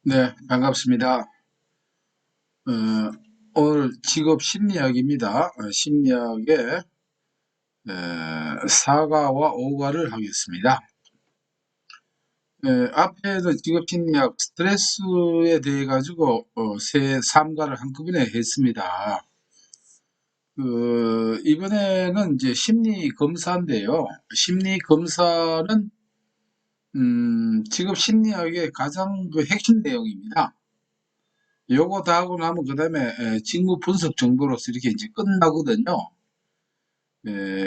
네, 반갑습니다. 어, 오늘 직업 심리학입니다. 심리학의 4가와 5가를 하겠습니다. 앞에도 직업 심리학 스트레스에 대해 가지고 3가를 한꺼번에 했습니다. 이번에는 이제 심리 검사인데요. 심리 검사는 직업 심리학의 가장 핵심 내용입니다. 요거 다 하고 나면 그다음에 직무 분석 정도로서 이렇게 이제 끝나거든요.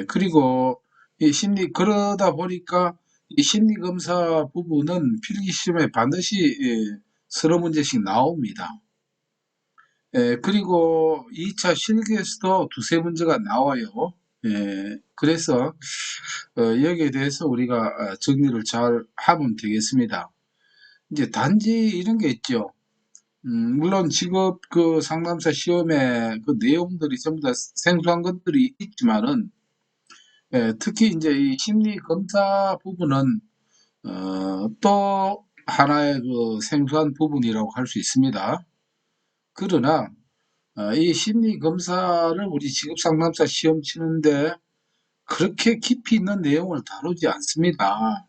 그리고 이 심리 그러다 보니까 이 심리 검사 부분은 필기 시험에 반드시 서너 문제씩 나옵니다. 그리고 2차 실기에서도 두세 문제가 나와요. 그래서 여기에 대해서 우리가 정리를 잘 하면 되겠습니다. 이제 단지 이런 게 있죠. 물론 직업 그 상담사 시험에 그 내용들이 전부 다 생소한 것들이 있지만은, 특히 이제 이 심리 검사 부분은, 또 하나의 그 생소한 부분이라고 할 수 있습니다. 그러나, 이 심리 검사를 우리 직업 상담사 시험 치는데 그렇게 깊이 있는 내용을 다루지 않습니다.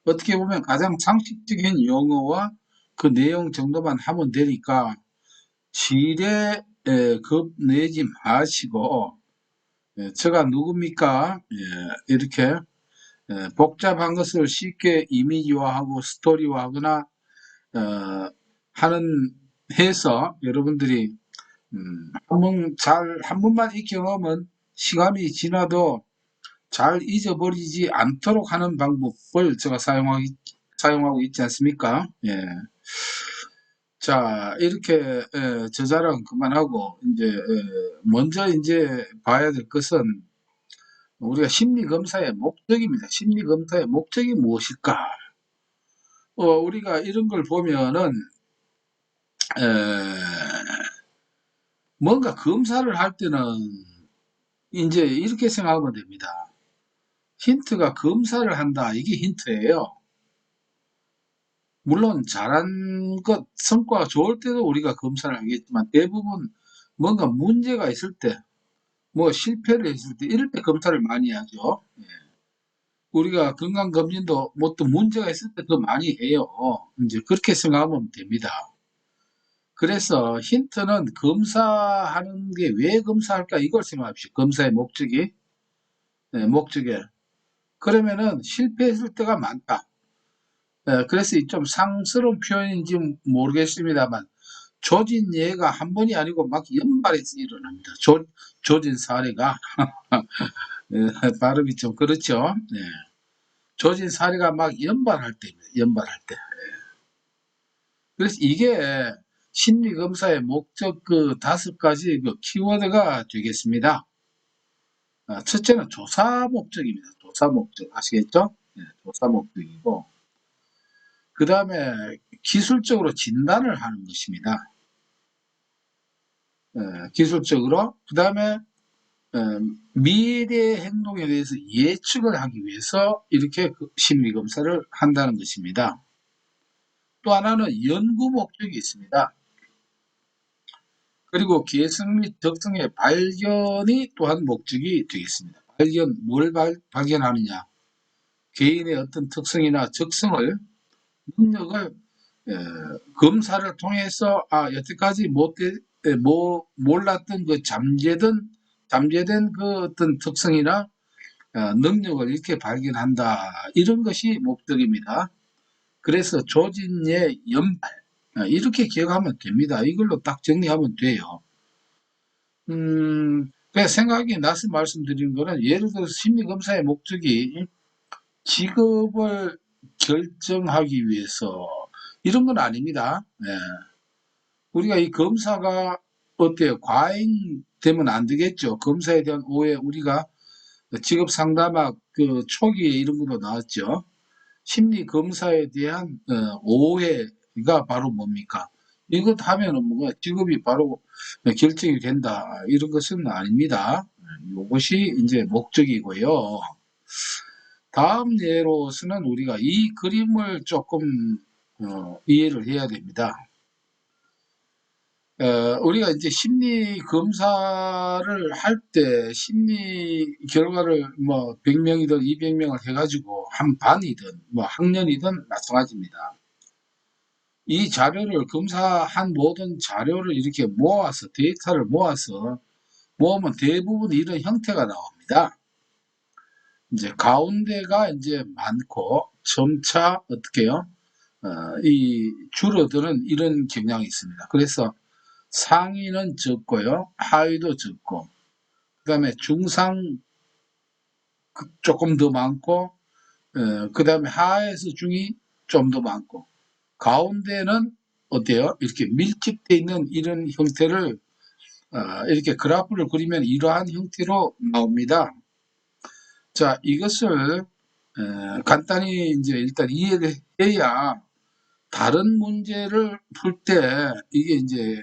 어떻게 보면 가장 상식적인 용어와 그 내용 정도만 하면 되니까 지레 겁내지 마시고, 제가 누굽니까? 이렇게 복잡한 것을 쉽게 이미지화하고 스토리화하거나 하는 해서 여러분들이 한 번만 이 경험은 시간이 지나도 잘 잊어버리지 않도록 하는 방법을 제가 사용하고 있지 않습니까? 예. 자, 이렇게 저 자랑 그만하고 이제 먼저 이제 봐야 될 것은 우리가 심리 검사의 목적입니다. 심리 검사의 목적이 무엇일까? 우리가 이런 걸 보면은 에, 뭔가 검사를 할 때는 이제 이렇게 생각하면 됩니다. 힌트가 검사를 한다. 이게 힌트예요. 물론 잘한 것, 성과가 좋을 때도 우리가 검사를 하겠지만 대부분 뭔가 문제가 있을 때, 뭐 실패를 했을 때 이럴 때 검사를 많이 하죠. 우리가 건강검진도 뭐 또 문제가 있을 때 더 많이 해요. 이제 그렇게 생각하면 됩니다. 그래서 힌트는 검사하는 게 왜 검사할까 이걸 생각합시다. 검사의 목적이. 목적에. 그러면은 실패했을 때가 많다. 그래서 좀 상스러운 표현인지 모르겠습니다만 조진 예가 한 번이 아니고 막 연발해서 일어납니다. 조진 사례가. 발음이 좀 그렇죠. 네. 조진 사례가 막 연발할 때입니다. 연발할 때. 그래서 이게 심리 검사의 목적 그 5가지 그 키워드가 되겠습니다. 첫째는 조사 목적입니다. 조사 목적 아시겠죠? 네, 조사 목적이고 그 다음에 기술적으로 진단을 하는 것입니다. 기술적으로 그 다음에 미래 행동에 대해서 예측을 하기 위해서 이렇게 그 심리 검사를 한다는 것입니다. 또 하나는 연구 목적이 있습니다. 그리고 개성 및 특성의 발견이 또한 목적이 되겠습니다. 뭘 발견하느냐? 개인의 어떤 특성이나 적성을, 능력을 검사를 통해서 여태까지 몰랐던 그 잠재된 그 어떤 특성이나 능력을 이렇게 발견한다. 이런 것이 목적입니다. 그래서 조진의 연발 이렇게 기억하면 됩니다. 이걸로 딱 정리하면 돼요. 그냥 생각이 나서 말씀드린 거는 예를 들어서 심리검사의 목적이 직업을 결정하기 위해서 이런 건 아닙니다. 우리가 이 검사가 어때요? 과잉되면 안 되겠죠. 검사에 대한 오해, 우리가 직업 상담학 그 초기에 이런 것도 나왔죠. 심리 검사에 대한 오해가 바로 뭡니까? 이것 하면은 뭐가 직업이 바로 결정이 된다. 이런 것은 아닙니다. 이것이 이제 목적이고요. 다음 예로서는 우리가 이 그림을 조금 이해를 해야 됩니다. 우리가 이제 심리 검사를 할 때 심리 결과를 뭐 100명이든 200명을 해가지고 한 반이든 뭐 학년이든 마찬가지입니다. 이 자료를 검사한 모든 자료를 이렇게 모아서 데이터를 모아서 모으면 대부분 이런 형태가 나옵니다. 이제 가운데가 이제 많고 점차 어떻게요? 이 줄어드는 이런 경향이 있습니다. 그래서 상위는 적고요, 하위도 적고, 그 다음에 중상 조금 더 많고, 그 다음에 하에서 중이 좀 더 많고, 가운데는 어때요? 이렇게 밀집되어 있는 이런 형태를 이렇게 그래프를 그리면 이러한 형태로 나옵니다. 자, 이것을 간단히 이제 일단 이해해야 다른 문제를 풀 때 이게 이제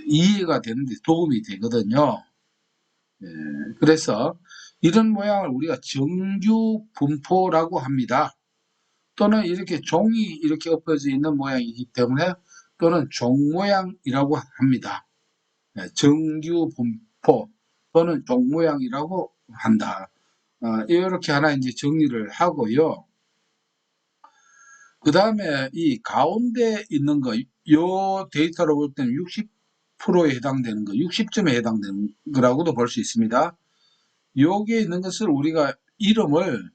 이해가 되는데 도움이 되거든요. 그래서 이런 모양을 우리가 정규 분포라고 합니다. 또는 이렇게 종이 이렇게 엎어져 있는 모양이기 때문에 또는 종 모양이라고 합니다. 정규 분포 또는 종 모양이라고 한다. 이렇게 하나 이제 정리를 하고요. 그 다음에 이 가운데 있는 거, 요 데이터로 볼 때는 60%에 해당되는 거, 60점에 해당되는 거라고도 볼 수 있습니다. 여기에 있는 것을 우리가 이름을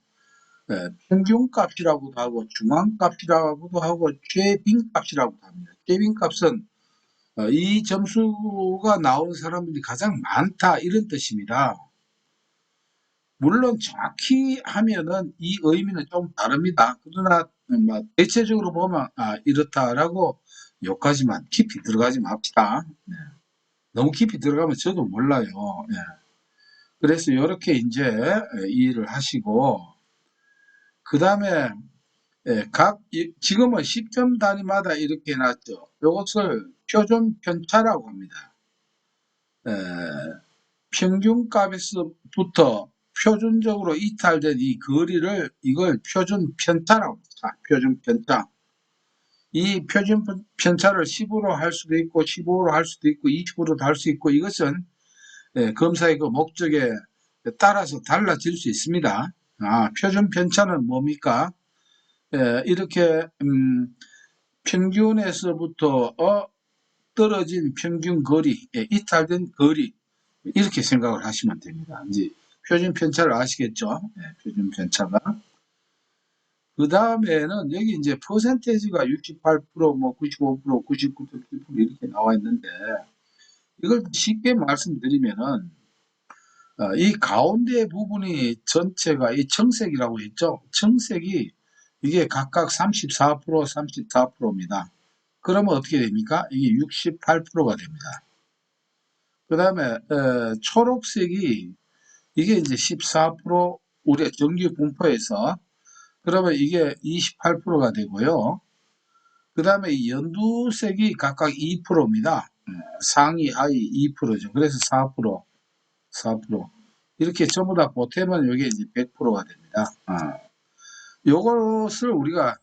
평균값이라고도 하고 중앙값이라고도 하고 최빈값이라고도 합니다. 최빈값은 이 점수가 나온 사람들이 가장 많다 이런 뜻입니다. 물론 정확히 하면은 이 의미는 좀 다릅니다. 그러나 뭐 대체적으로 보면 이렇다라고 여기까지만 깊이 들어가지 맙시다. 네. 너무 깊이 들어가면 저도 몰라요. 네. 그래서 이렇게 이제 이해를 하시고 그 다음에 지금은 10점 단위마다 이렇게 해놨죠. 이것을 표준 편차라고 합니다. 평균값에서부터 표준적으로 이탈된 이 거리를 이걸 표준 편차라고 합니다. 표준 편차. 이 표준 편차를 10으로 할 수도 있고 15로 할 수도 있고 20으로도 할 수 있고 이것은 검사의 그 목적에 따라서 달라질 수 있습니다. 표준 편차는 뭡니까? 이렇게 평균에서부터 떨어진 평균 거리, 이탈된 거리 이렇게 생각을 하시면 됩니다. 이제 표준 편차를 아시겠죠? 표준 편차가. 그 다음에는 여기 이제 퍼센테이지가 68%, 뭐 95%, 99.7% 이렇게 나와 있는데 이걸 쉽게 말씀드리면은 이 가운데 부분이 전체가 이 청색이라고 했죠. 청색이 이게 각각 34%, 34%입니다. 그러면 어떻게 됩니까? 이게 68%가 됩니다. 그 다음에 초록색이 이게 이제 14% 우리 정규 분포에서 그러면 이게 28%가 되고요. 그 다음에 연두색이 각각 2%입니다. 상위 하위 2%죠. 그래서 4%, 4%. 이렇게 전부 다 보태면 이게 이제 100%가 됩니다. 요것을 우리가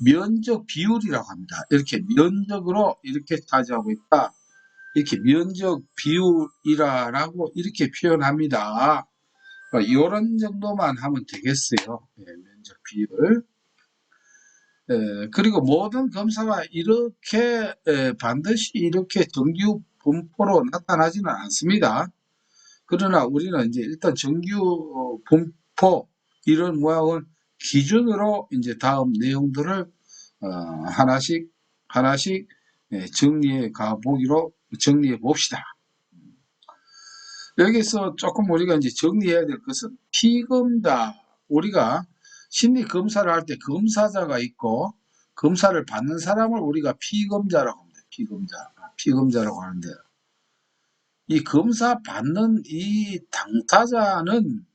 면적 비율이라고 합니다. 이렇게 면적으로 이렇게 차지하고 있다. 이렇게 면적 비율이라고 이렇게 표현합니다. 이런 정도만 하면 되겠어요. 면적 비율. 그리고 모든 검사가 이렇게 반드시 이렇게 정규 분포로 나타나지는 않습니다. 그러나 우리는 이제 일단 정규 분포 이런 모양을 기준으로 이제 다음 내용들을 하나씩 정리해 가보기로 정리해 봅시다. 여기서 조금 우리가 이제 정리해야 될 것은 피검자, 우리가 심리 검사를 할 때 검사자가 있고 검사를 받는 사람을 우리가 피검자라고 합니다. 피검자라고 하는데 이 검사 받는 이 당사자는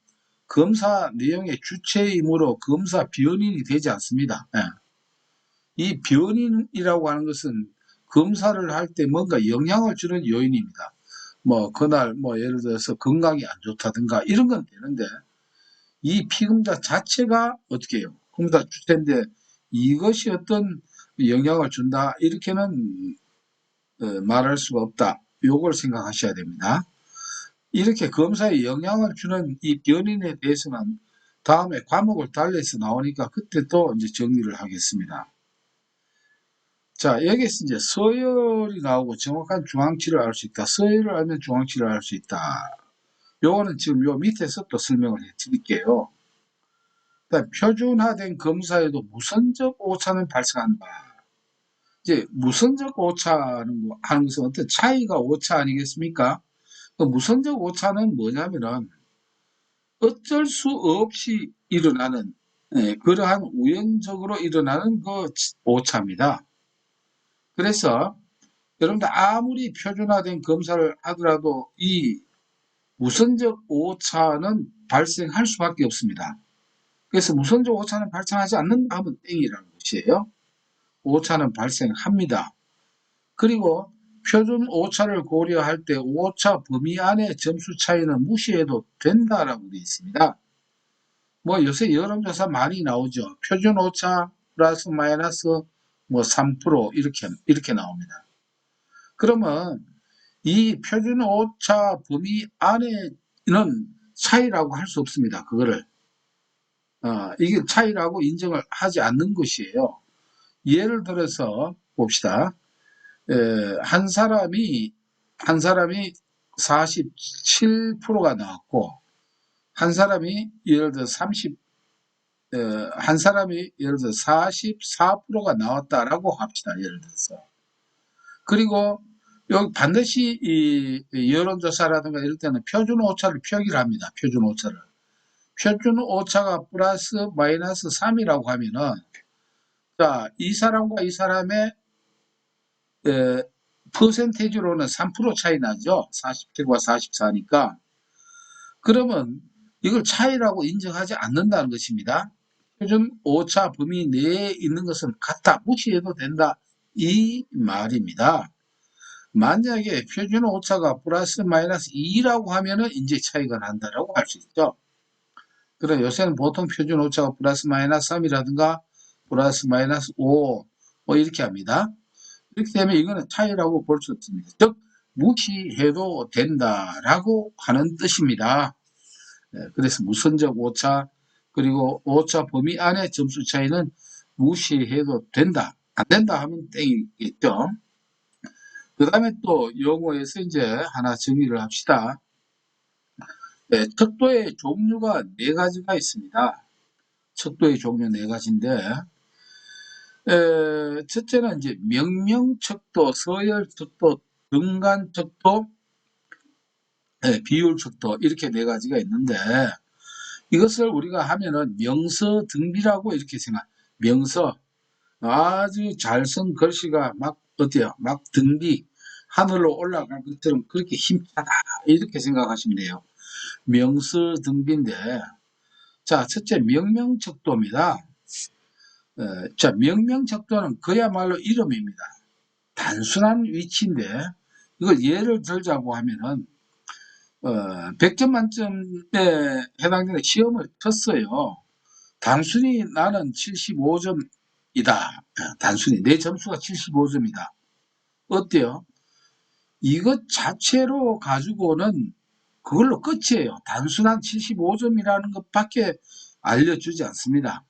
검사 내용의 주체이므로 검사 변인이 되지 않습니다. 이 변인이라고 하는 것은 검사를 할 때 뭔가 영향을 주는 요인입니다. 뭐 그날 뭐 예를 들어서 건강이 안 좋다든가 이런 건 되는데 이 피검자 자체가 어떻게 해요? 검사 주체인데 이것이 어떤 영향을 준다 이렇게는 말할 수가 없다. 요걸 생각하셔야 됩니다. 이렇게 검사에 영향을 주는 이 변인에 대해서는 다음에 과목을 달리해서 나오니까 그때 또 이제 정리를 하겠습니다. 자, 여기서 이제 서열이 나오고 정확한 중앙치를 알 수 있다. 서열을 알면 중앙치를 알 수 있다. 요거는 지금 요 밑에서 또 설명을 해 드릴게요. 표준화된 검사에도 무선적 오차는 발생한다. 이제 무선적 오차는 하는 것은 어떤 차이가 오차 아니겠습니까? 그 무선적 오차는 뭐냐면은 어쩔 수 없이 일어나는 그러한 우연적으로 일어나는 그 오차입니다. 그래서 여러분들 아무리 표준화된 검사를 하더라도 이 무선적 오차는 발생할 수밖에 없습니다. 그래서 무선적 오차는 발생하지 않는다 하면 땡이라는 것이에요. 오차는 발생합니다. 그리고 표준 오차를 고려할 때 오차 범위 안의 점수 차이는 무시해도 된다라고 되어 있습니다. 뭐 요새 여론조사 많이 나오죠. 표준 오차 플러스 마이너스 뭐 3% 이렇게 나옵니다. 그러면 이 표준 오차 범위 안에는 차이라고 할 수 없습니다. 그거를 이게 차이라고 인정을 하지 않는 것이에요. 예를 들어서 봅시다. 한 사람이 47%가 나왔고 한 사람이 예를 들어 한 사람이 예를 들어 44%가 나왔다라고 합시다. 예를 들어서. 그리고 여기 반드시 이 여론조사라든가 이럴 때는 표준 오차를 표기를 합니다. 표준 오차를. 표준 오차가 플러스 마이너스 3이라고 하면은 자, 이 사람과 이 사람의 퍼센테이지로는 3% 차이 나죠. 47과 44니까. 그러면 이걸 차이라고 인정하지 않는다는 것입니다. 표준 오차 범위 내에 있는 것은 같다. 무시해도 된다. 이 말입니다. 만약에 표준 오차가 플러스 마이너스 2라고 하면은 이제 차이가 난다라고 할 수 있죠. 그래 요새는 보통 표준 오차가 플러스 마이너스 3이라든가 플러스 마이너스 5 뭐 이렇게 합니다. 이렇게 되면 이거는 차이라고 볼 수 없습니다. 즉 무시해도 된다라고 하는 뜻입니다. 그래서 무선적 오차 그리고 오차 범위 안의 점수 차이는 무시해도 된다. 안 된다 하면 땡이겠죠. 그 다음에 또 용어에서 이제 하나 정리를 합시다. 척도의 종류가 4가지가 있습니다. 척도의 종류 4가지인데 첫째는 이제 명명척도, 서열척도, 등간척도, 비율척도 이렇게 4가지가 있는데 이것을 우리가 하면은 명서등비라고 이렇게 생각. 명서 아주 잘 쓴 글씨가 막 어때요? 막 등비 하늘로 올라갈 것처럼 그렇게 힘차다 이렇게 생각하시면 돼요. 명서등비인데 자 첫째 명명척도입니다. 자 명명척도는 그야말로 이름입니다. 단순한 위치인데 이걸 예를 들자고 하면은 100점 만점에 해당되는 시험을 쳤어요. 단순히 나는 75점이다. 단순히 내 점수가 75점이다. 어때요? 이것 자체로 가지고는 그걸로 끝이에요. 단순한 75점이라는 것밖에 알려주지 않습니다.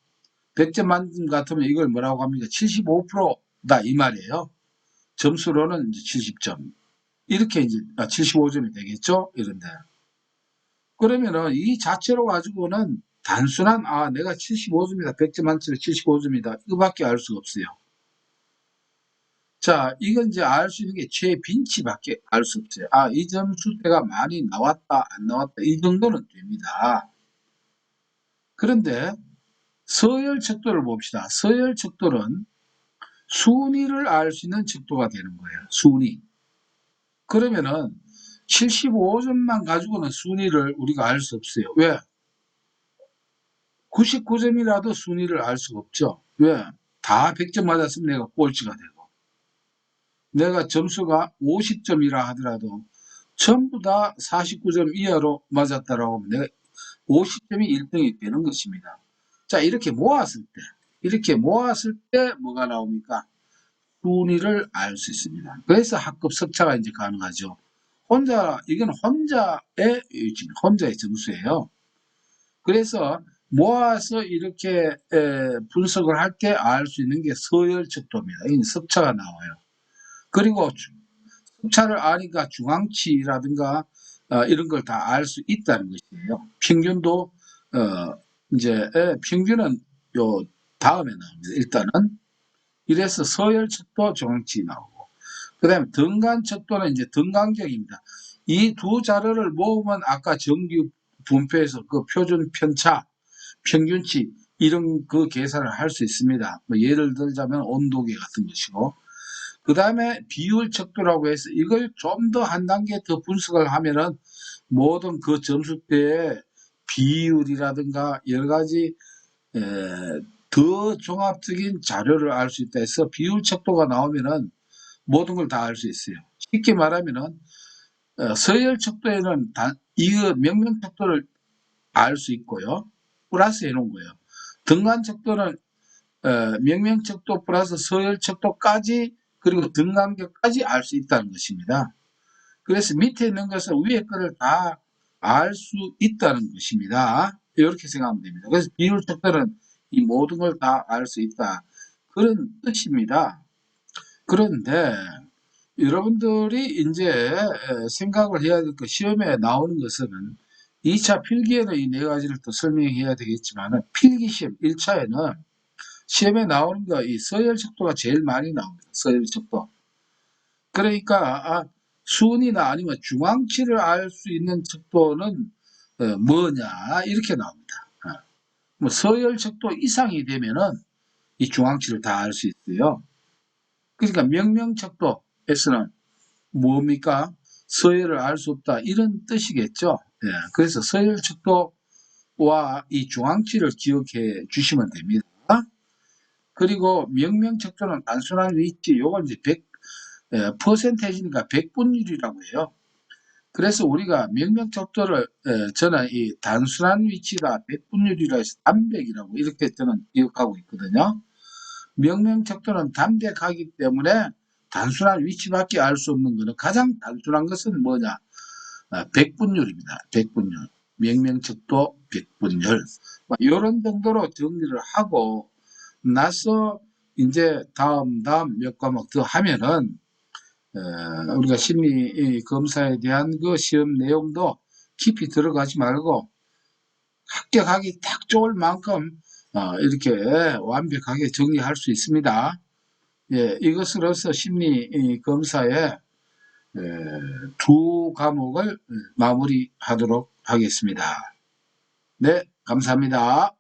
100점 만점 같으면 이걸 뭐라고 합니까? 75%다 이 말이에요. 점수로는 이제 70점. 이렇게 이제 75점이 되겠죠? 이런데. 그러면은 이 자체로 가지고는 단순한 내가 75점이다. 100점 만점에 75점이다. 이거밖에 알 수가 없어요. 자, 이건 이제 알 수 있는 게 최빈치밖에 알 수 없어요. 이 점수대가 많이 나왔다, 안 나왔다. 이 정도는 됩니다. 그런데 서열척도를 봅시다. 서열척도는 순위를 알 수 있는 척도가 되는 거예요. 순위. 그러면은 75점만 가지고는 순위를 우리가 알 수 없어요. 왜? 99점이라도 순위를 알 수가 없죠. 왜? 다 100점 맞았으면 내가 꼴찌가 되고 내가 점수가 50점이라 하더라도 전부 다 49점 이하로 맞았다라고 하면 내가 50점이 1등이 되는 것입니다. 자, 이렇게 모았을 때 뭐가 나옵니까? 순위를 알 수 있습니다. 그래서 학급 석차가 이제 가능하죠. 이건 혼자의 위치입니다. 혼자의 점수예요. 그래서 모아서 이렇게 분석을 할 때 알 수 있는 게 서열척도입니다. 이 석차가 나와요. 그리고 석차를 아니까 중앙치라든가 이런 걸 다 알 수 있다는 것이에요. 평균도 이제 평균은 요 다음에 나옵니다. 일단은 이래서 서열척도 중앙치 나오고 그 다음에 등간척도는 이제 등간격입니다. 이 두 자료를 모으면 아까 정규 분표에서 그 표준 편차, 평균치 이런 그 계산을 할 수 있습니다. 뭐 예를 들자면 온도계 같은 것이고 그 다음에 비율 척도라고 해서 이걸 좀 더 한 단계 더 분석을 하면은 모든 그 점수대의 비율이라든가 여러 가지 더 종합적인 자료를 알 수 있다 해서 비율 척도가 나오면은 모든 걸 다 알 수 있어요. 쉽게 말하면은 서열 척도에는 이거 명명 척도를 알 수 있고요. 플러스 해놓은 거예요. 등간 척도는 명명 척도 플러스 서열 척도까지 그리고 등간격까지 알 수 있다는 것입니다. 그래서 밑에 있는 것은 위에 거를 다 알 수 있다는 것입니다. 이렇게 생각하면 됩니다. 그래서 비율 척도는 이 모든 걸 다 알 수 있다. 그런 뜻입니다. 그런데 여러분들이 이제 생각을 해야 될 것, 시험에 나오는 것은 2차 필기에는 이 네 가지를 또 설명해야 되겠지만 필기시험 1차에는 시험에 나오는 거 이 서열 척도가 제일 많이 나옵니다. 서열 척도. 그러니까 순위나 아니면 중앙치를 알 수 있는 척도는 뭐냐 이렇게 나옵니다. 뭐 서열 척도 이상이 되면은 이 중앙치를 다 알 수 있어요. 그러니까 명명 척도에서는 뭡니까? 서열을 알 수 없다 이런 뜻이겠죠. 예, 그래서 서열 척도와 이 중앙치를 기억해 주시면 됩니다. 그리고 명명 척도는 단순한 위치, 요건 이제 100%니까 100분율이라고 해요. 그래서 우리가 명명 척도를 저는 이 단순한 위치가 100분율이라 해서 단백이라고 이렇게 저는 기억하고 있거든요. 명명 척도는 담백하기 때문에 단순한 위치밖에 알 수 없는 것은 가장 단순한 것은 뭐냐? 100분율입니다. 100분율. 명명 척도 100분율. 이런 정도로 정리를 하고 나서 이제 다음 몇 과목 더 하면은 우리가 심리 검사에 대한 그 시험 내용도 깊이 들어가지 말고 합격하기 딱 좋을 만큼 이렇게 완벽하게 정리할 수 있습니다. 예, 이것으로서 심리 검사의 두 과목을 마무리하도록 하겠습니다. 네, 감사합니다.